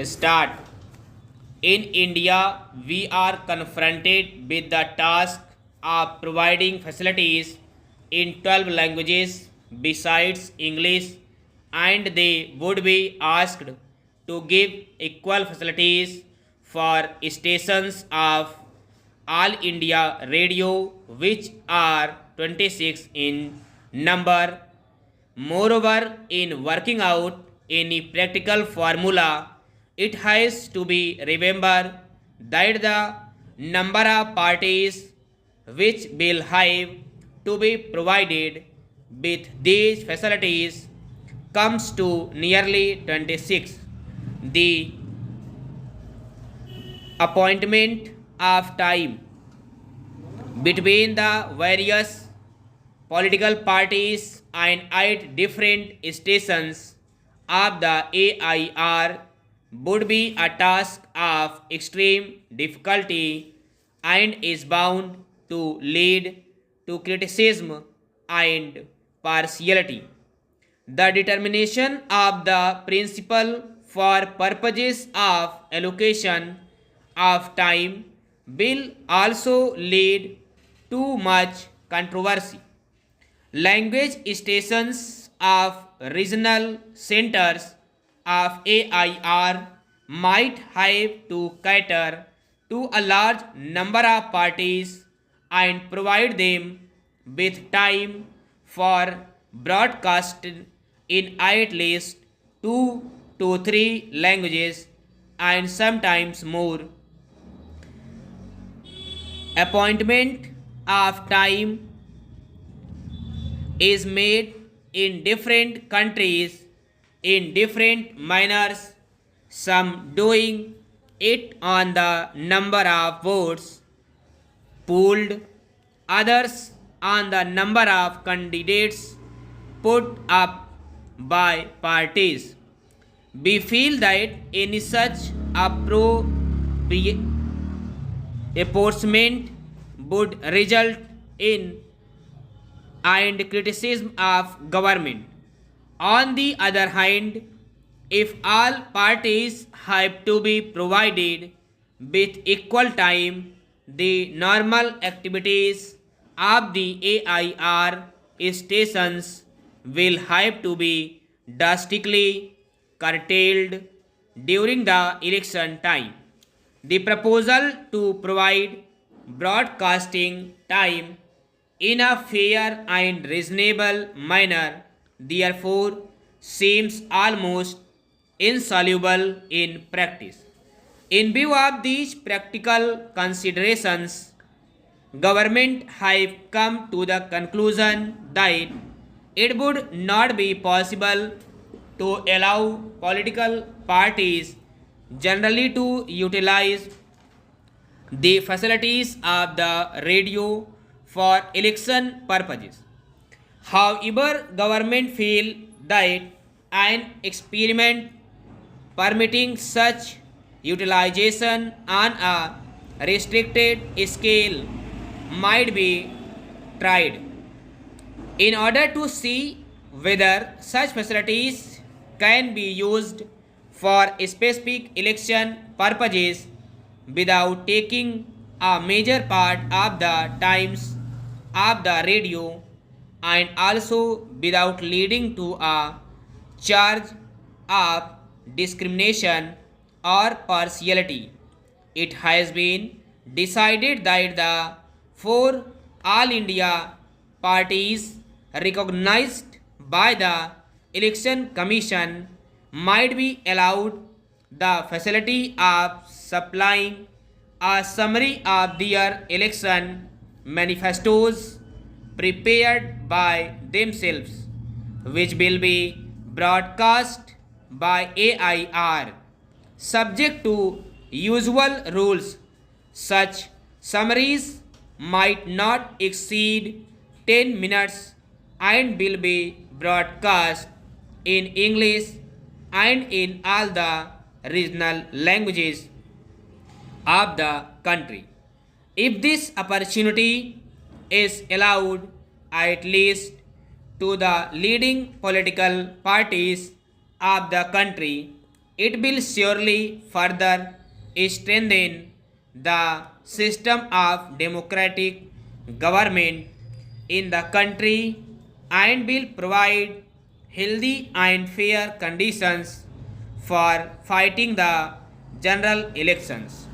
Start. In India, we are confronted with the task of providing facilities in 12 languages besides English, and they would be asked to give equal facilities for stations of All India Radio, which are 26 in number. Moreover, in working out any practical formula, it has to be remembered that the number of parties which will have to be provided with these facilities comes to nearly 26. The appointment of time between the various political parties and at different stations of the AIR would be a task of extreme difficulty and is bound to lead to criticism and partiality. The determination of the principle for purposes of allocation of time will also lead to much controversy. Language stations of regional centers of AIR might have to cater to a large number of parties and provide them with time for broadcast in at least 2 to 3 languages and sometimes more. Appointment of time is made in different countries in different manners, some doing it on the number of votes pooled, others on the number of candidates put up by parties. We feel that any such apportionment would result in and criticism of government. On the other hand, if all parties have to be provided with equal time, the normal activities of the AIR stations will have to be drastically curtailed during the election time. The proposal to provide broadcasting time in a fair and reasonable manner, therefore, seems almost insoluble in practice. In view of these practical considerations, government have come to the conclusion that it would not be possible to allow political parties generally to utilize the facilities of the radio for election purposes. However, government feel that an experiment permitting such utilization on a restricted scale might be tried in order to see whether such facilities can be used for specific election purposes without taking a major part of the times of the radio and also without leading to a charge of discrimination or partiality. It has been decided that the four All India parties recognized by the Election Commission might be allowed the facility of supplying a summary of their election manifestos prepared by themselves, which will be broadcast by AIR, subject to usual rules. Such summaries might not exceed 10 minutes and will be broadcast in English and in all the regional languages of the country. If this opportunity is allowed at least to the leading political parties of the country, It will surely further strengthen the system of democratic government in the country and will provide healthy and fair conditions for fighting the general elections.